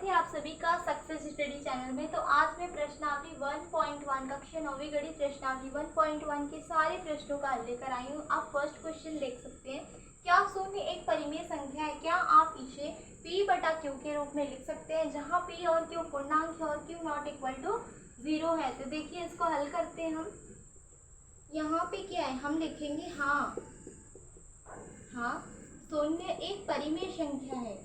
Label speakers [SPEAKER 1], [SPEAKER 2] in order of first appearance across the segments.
[SPEAKER 1] स्वागत है आप सभी का सक्सेस स्टडी चैनल में। तो आज मैं प्रश्नावली 1.1 कक्षा 9वीं गणित प्रश्नावली 1.1 के सारे प्रश्नों का हल लेकर आई हूँ। आप फर्स्ट क्वेश्चन देख सकते हैं, क्या शून्य एक परिमेय संख्या है? क्या आप इसे p बटा q के रूप में लिख सकते हैं, जहाँ p और q पूर्णांक है और q नॉट इक्वल टू 0 है। तो देखिए इसको हल करते हैं हम। यहाँ पे क्या है, हम लिखेंगे हाँ शून्य एक परिमेय संख्या है।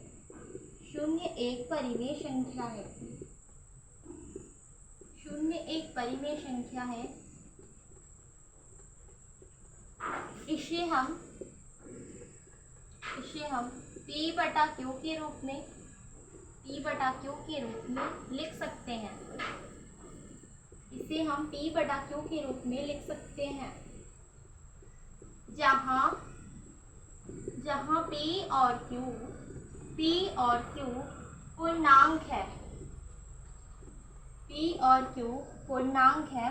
[SPEAKER 1] शून्य एक परिमेय संख्या है। शून्य एक परिमेय संख्या है। इसे हम p बटा q के रूप में लिख सकते हैं। इसे हम p बटा q के रूप में लिख सकते हैं, जहाँ p और q पूर्णांक है। p और q पूर्णांक है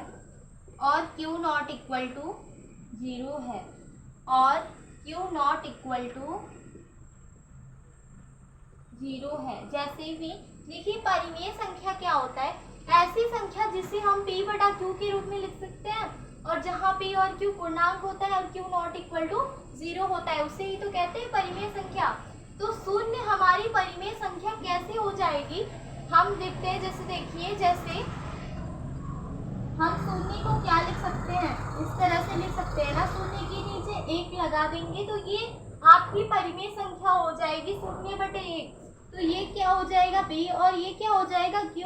[SPEAKER 1] और q नॉट इक्वल टू 0 है। और q नॉट इक्वल टू 0 है। जैसे भी देखिए परिमेय संख्या क्या होता है, ऐसी संख्या जिसे हम p बटा q के रूप में लिख सकते हैं और जहाँ p और q पूर्णांक होता है और q नॉट इक्वल टू 0 होता है, उसे ही तो कहते हैं परिमेय संख्या। तो शून्य हमारी परिमेय संख्या कैसे हो जाएगी, हम देखते हैं। जैसे देखिए, जैसे हम शून्य को क्या लिख सकते हैं, इस तरह से लिख सकते हैं ना, शून्य के नीचे 1 लगा देंगे तो ये आपकी परिमेय संख्या हो जाएगी 0/1। तो ये क्या हो जाएगा p और ये क्या हो जाएगा q।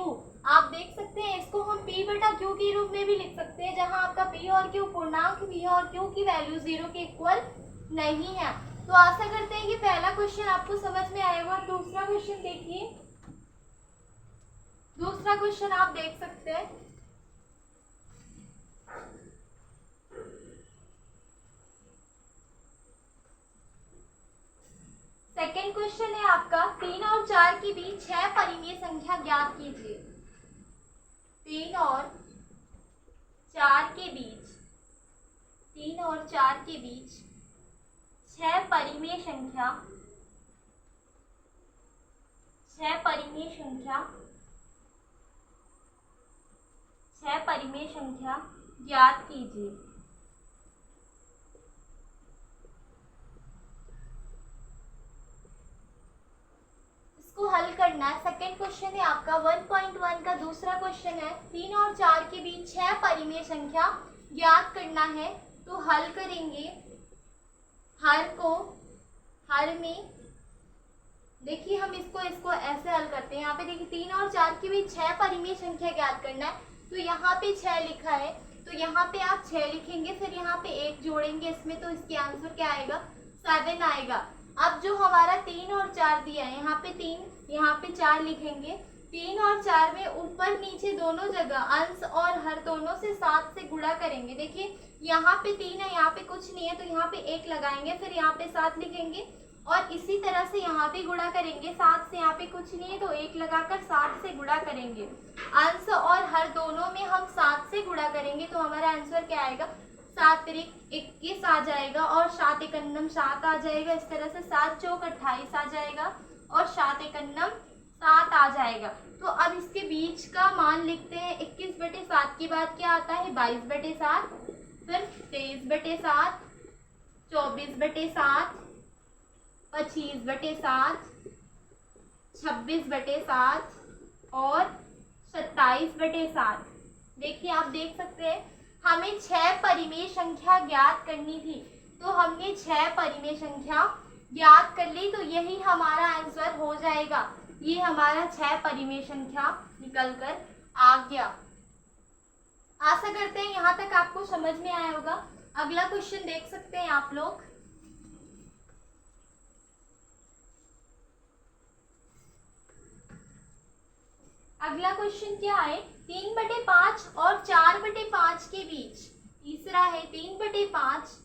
[SPEAKER 1] आप देख सकते हैं, इसको हम p बटा q के रूप में भी लिख सकते हैं, जहां आपका p और q पूर्णांक p और q की वैल्यू 0 के इक्वल नहीं है। तो आशा करते हैं कि पहला क्वेश्चन आपको समझ में आएगा। दूसरा क्वेश्चन देखिए, दूसरा क्वेश्चन आप देख सकते हैं। सेकेंड क्वेश्चन है आपका, 3 और 4 के बीच 6 परिमेय संख्या ज्ञात कीजिए। 3 और 4 के बीच 6 परिमेय संख्या ज्ञात कीजिए। इसको हल करना है। सेकेंड क्वेश्चन है आपका 1.1 का दूसरा क्वेश्चन है, 3 और 4 के बीच 6 परिमेय संख्या ज्ञात करना है। तो हल करेंगे, हर में देखिए हम इसको ऐसे हल करते हैं। यहाँ पे देखिए 3 और 4 के बीच 6 परिमेय संख्या ज्ञात करना है। तो यहाँ पे 6 लिखा है, तो यहाँ पे आप 6 लिखेंगे, फिर यहाँ पे 1 जोड़ेंगे इसमें, तो इसके आंसर क्या आएगा, 7 आएगा। अब जो हमारा 3 और 4 दिया है, यहाँ पे 3 यहाँ पे 4 लिखेंगे। 3 और 4 में ऊपर नीचे दोनों जगह अंश और हर दोनों से 7 से गुणा करेंगे। देखिए यहाँ पे 3 है, यहाँ पे कुछ नहीं है, तो यहाँ पे 1 लगाएंगे, फिर यहाँ पे 7 लिखेंगे और इसी तरह से यहाँ पे गुणा करेंगे। 7 से यहाँ पे कुछ नहीं है, तो 1 लगाकर 7 से गुणा करेंगे। अंश और हर दोनों में हम 7 से गुणा करेंगे, तो हमारा आंसर क्या आएगा, 7 त्रिक 21 आ जाएगा और 7 एकन्नम 7 आ जाएगा। इस तरह से 7 चौक 28 आ जाएगा और 7 एकन्नम 7 आ जाएगा। तो अब इसके बीच का मान लिखते हैं। 21/7 के बाद क्या आता है, 22/7, फिर 23/7, 24/7, 25/7, 26/7 और 27/7। देखिए आप देख सकते हैं, हमें 6 परिमेय संख्या ज्ञात करनी थी, तो हमने 6 परिमेय संख्या ज्ञात कर ली। तो यही हमारा आंसर हो जाएगा, ये हमारा 6 परिमेय संख्या निकल कर आ गया। आशा करते हैं यहाँ तक आपको समझ में आया होगा। अगला क्वेश्चन देख सकते हैं आप लोग। अगला क्वेश्चन क्या है, 3/5 और 4/5 के बीच। तीसरा है 3/5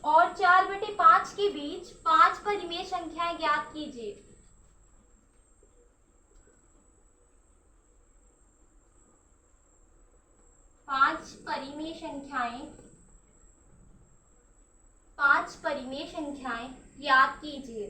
[SPEAKER 1] और 4/5 के बीच 5 परिमेय संख्याएं ज्ञात कीजिए। 5 परिमेय संख्याएं 5 परिमेय संख्याएं याद कीजिए।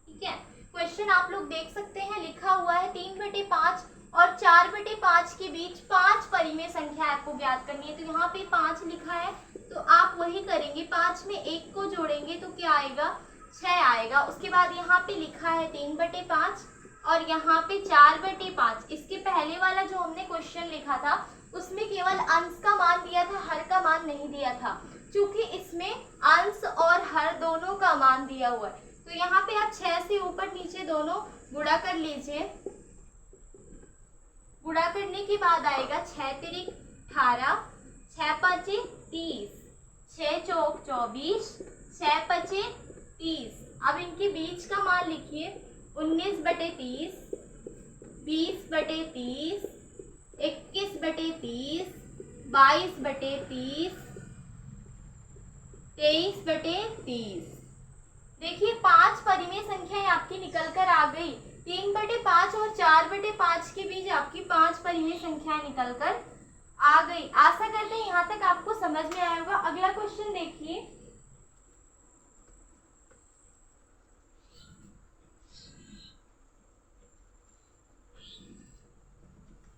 [SPEAKER 1] ठीक है, क्वेश्चन आप लोग देख सकते हैं, लिखा हुआ है 3/5 और 4/5 के बीच 5 परिमेय संख्या आपको ज्ञात करनी है। तो यहाँ पे 5 लिखा है, तो आप वही करेंगे, 5 में 1 को जोड़ेंगे तो क्या आएगा, 6 आएगा। उसके बाद यहाँ पे लिखा है 3/5 और यहाँ पे 4/5। इसके पहले वाला जो हमने क्वेश्चन लिखा था उसमें केवल अंश का मान दिया था, हर का मान नहीं दिया था। क्योंकि इसमें अंश और हर दोनों का मान दिया हुआ है, तो यहाँ पे आप 6 से ऊपर नीचे दोनों गुणा कर लीजिए। गुणा करने के बाद आएगा 6 तिरिक 18, 6 पचे 30, 6 चौक 24, 6 पचे 30। अब इनके बीच का मान लिखिए, 19/30, 20/30, 21/30, 22/30, 23/30। देखिए 5 परिमेय संख्याएं आपकी निकल कर आ गई। 3/5 और 4/5 के बीच आपकी 5 परिमेय संख्याएं निकल कर आ गई। आशा करते हैं यहाँ तक आपको समझ में आया होगा। अगला क्वेश्चन देखिए,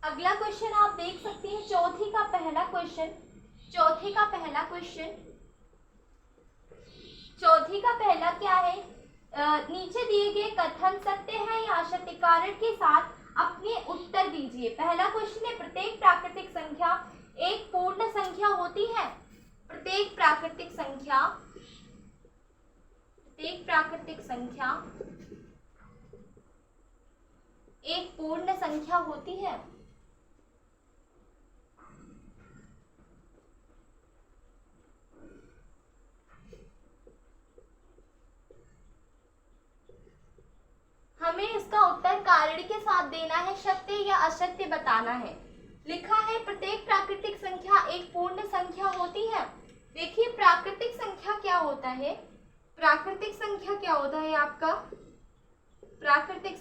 [SPEAKER 1] अगला क्वेश्चन आप देख सकते हैं, चौथी का पहला क्वेश्चन। चौथी का पहला क्या है, नीचे दिए गए कथन सत्य है या असत्य, कारण के साथ अपने उत्तर दीजिए। पहला क्वेश्चन है, प्रत्येक प्राकृतिक संख्या एक पूर्ण संख्या होती है। प्रत्येक प्राकृतिक संख्या एक पूर्ण संख्या होती है। हमें इसका उत्तर कारण के साथ देना है, सत्य या असत्य बताना है। लिखा है प्रत्येक प्राकृतिक संख्या एक पूर्ण संख्या होती है। देखिए प्राकृतिक संख्या क्या होता है, प्राकृतिक संख्या क्या होता है आपका, प्राकृतिक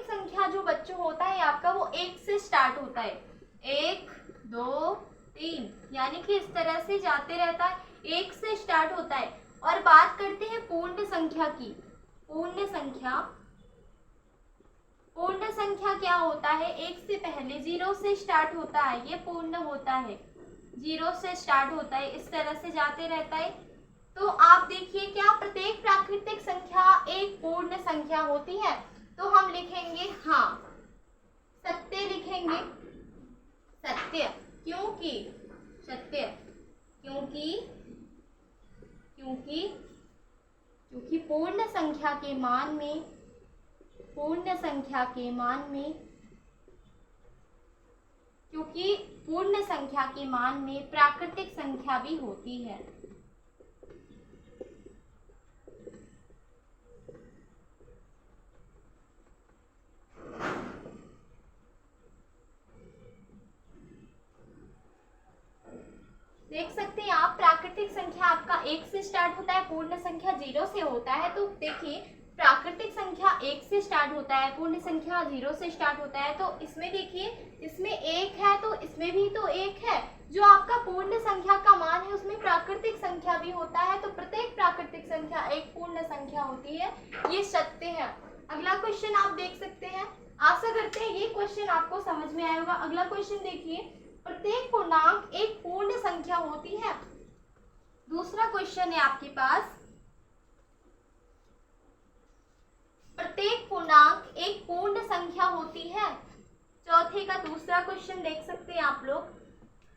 [SPEAKER 1] संख्या जो बच्चों होता है आपका वो 1 से स्टार्ट होता है। 1 2 3 यानी कि इस तरह से जाते रहता है, 1 से स्टार्ट होता है। और बात करते हैं पूर्ण संख्या की। पूर्ण संख्या क्या होता है, 1 से पहले 0 से स्टार्ट होता है, ये पूर्ण होता है। 0 से स्टार्ट होता है, इस तरह से जाते रहता है। तो आप देखिए क्या प्रत्येक प्राकृतिक संख्या एक पूर्ण संख्या होती है, तो हम लिखेंगे हाँ, सत्य लिखेंगे, सत्य। क्योंकि पूर्ण संख्या के मान में प्राकृतिक संख्या भी होती है। देख सकते हैं आप, प्राकृतिक संख्या आपका 1 से स्टार्ट होता है, पूर्ण संख्या 0 से होता है। तो देखिए प्राकृतिक संख्या 1 से स्टार्ट होता है, पूर्ण संख्या 0 से स्टार्ट होता है। तो इसमें देखिए, इसमें 1 है तो इसमें भी तो 1 है। जो आपका पूर्ण संख्या का मान है उसमें प्राकृतिक संख्या भी होता है। तो प्रत्येक प्राकृतिक संख्या एक पूर्ण संख्या होती है, ये सत्य है। अगला क्वेश्चन आप देख सकते हैं। आशा करते हैं ये क्वेश्चन आपको समझ में आया होगा। अगला क्वेश्चन देखिए, प्रत्येक पूर्णांक एक पूर्ण संख्या होती है। दूसरा क्वेश्चन है आपके पास, प्रत्येक पूर्णांक एक पूर्ण संख्या होती है। चौथे का दूसरा क्वेश्चन देख सकते हैं आप लोग,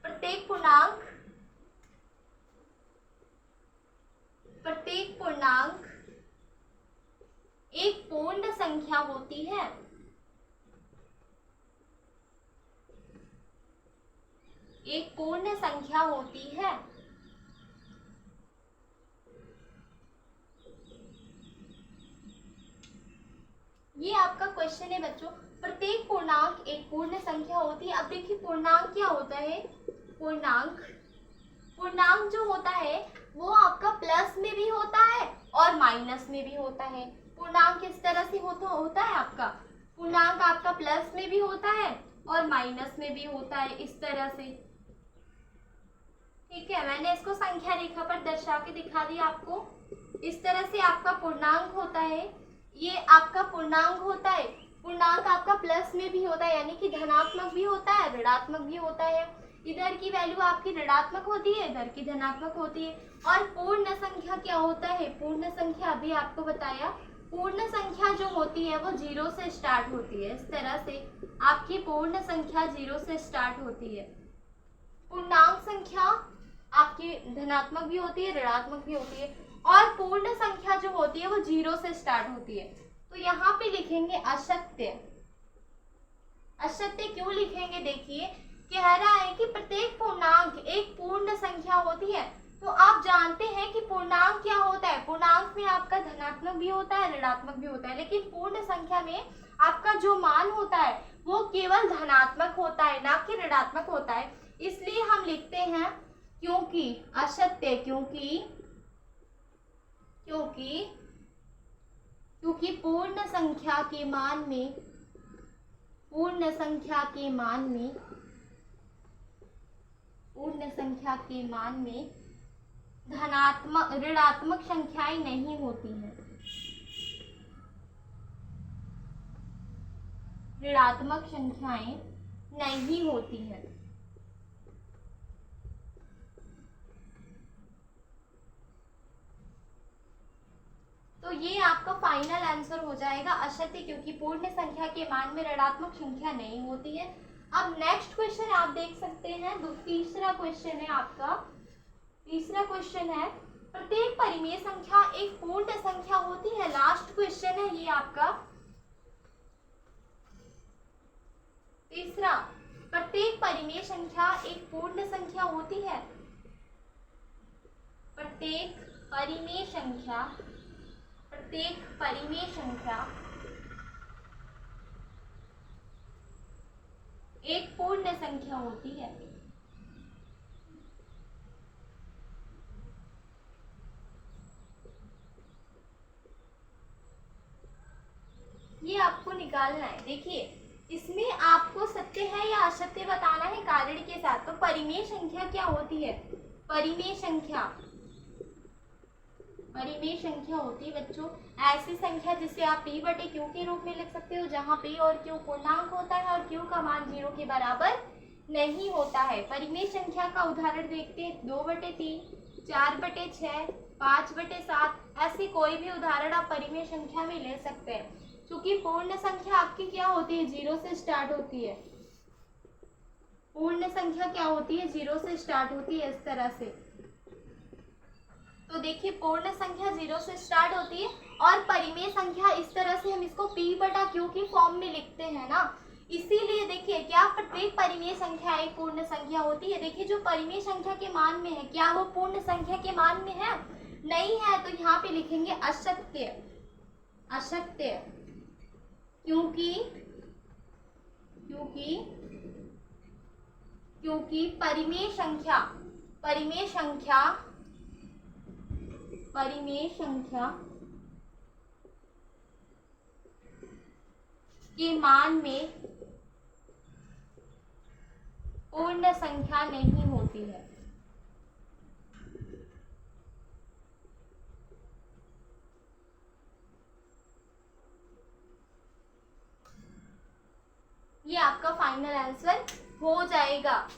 [SPEAKER 1] प्रत्येक पूर्णांक एक पूर्ण संख्या होती है। एक पूर्ण संख्या होती है। ये आपका क्वेश्चन है बच्चों, प्रत्येक पूर्णांक एक पूर्ण संख्या होती है। अब देखिए पूर्णांक क्या होता है, पूर्णांक जो होता है वो आपका प्लस में भी होता है और माइनस में भी होता है। पूर्णांक किस तरह से होता है आपका, पूर्णांक आपका प्लस में भी होता है और माइनस में भी होता है इस तरह से। ठीक है, मैंने इसको संख्या रेखा पर दर्शा के दिखा दिया आपको। इस तरह से आपका पूर्णांक होता है, ये आपका पूर्णांक होता है। पूर्णांक आपका प्लस में भी होता है, यानी कि धनात्मक भी होता है, ऋणात्मक भी होता है। इधर की वैल्यू आपकी ऋणात्मक होती है, इधर की धनात्मक होती है। और पूर्ण संख्या क्या होता है? पूर्ण संख्या अभी आपको बताया, पूर्ण संख्या जो होती है वो 0 से स्टार्ट होती है। इस तरह से आपकी पूर्ण संख्या 0 से स्टार्ट होती है। पूर्णांक संख्या आपकी धनात्मक भी होती है, ऋणात्मक भी होती है, और पूर्ण संख्या जो होती है वो 0 से स्टार्ट होती है। तो यहाँ पे लिखेंगे अशक्य। अशक्य क्यों लिखेंगे? देखिए, कह रहा है कि प्रत्येक पूर्णांक एक पूर्ण संख्या होती है। तो आप जानते हैं कि पूर्णांक क्या होता है? पूर्णांक में आपका धनात्मक भी होता है, ऋणात्मक भी होता है, लेकिन पूर्ण संख्या में आपका जो मान होता है वो केवल धनात्मक होता है, ना कि ऋणात्मक होता है। इसलिए हम लिखते हैं क्योंकि अशक्य, क्योंकि पूर्ण संख्या के मान में धनात्मक ऋणात्मक संख्याएं नहीं होती हैं। ऋणात्मक संख्याएं नहीं होती हैं। तो ये आपका फाइनल आंसर हो जाएगा अशक्य, क्योंकि पूर्ण संख्या के मान में ऋणात्मक संख्या नहीं होती है। अब नेक्स्ट क्वेश्चन आप देख सकते हैं, तीसरा क्वेश्चन है आपका। तीसरा क्वेश्चन है, प्रत्येक परिमेय संख्या एक पूर्ण संख्या होती है। लास्ट क्वेश्चन है ये आपका तीसरा। प्रत्येक परिमेय संख्या एक पूर्ण संख्या होती है। प्रत्येक परिमेय संख्या एक पूर्ण संख्या होती है। ये आपको निकालना है। देखिए, इसमें आपको सत्य है या असत्य बताना है कारण के साथ। तो परिमेय संख्या क्या होती है? परिमेय संख्या होती है बच्चों ऐसी संख्या जिसे आप p बटे q के रूप में लिख सकते हो, जहाँ p और q पूर्णांक होता है और q का मान 0 के बराबर नहीं होता है। परिमेय संख्या का उदाहरण देखते हैं, 2/3, 4/6, 5/7, ऐसी कोई भी उदाहरण आप परिमेय संख्या में ले सकते हैं। क्योंकि पूर्ण संख्या आपकी क्या होती है? 0 से स्टार्ट होती है। पूर्ण संख्या क्या होती है? 0 से स्टार्ट होती है, इस तरह से। तो देखिए, पूर्ण संख्या 0 से स्टार्ट होती है और परिमेय संख्या इस तरह से हम इसको p बटा q की फॉर्म में लिखते हैं ना। इसीलिए देखिए, क्या प्रत्येक परिमेय संख्या एक पूर्ण संख्या होती है? देखिए, जो परिमेय संख्या के मान में है, क्या वो पूर्ण संख्या के मान में है? नहीं है। तो यहाँ पे लिखेंगे अशक्य। क्योंकि परिमेय संख्या के मान में पूर्ण संख्या नहीं होती है। ये आपका फाइनल आंसर हो जाएगा।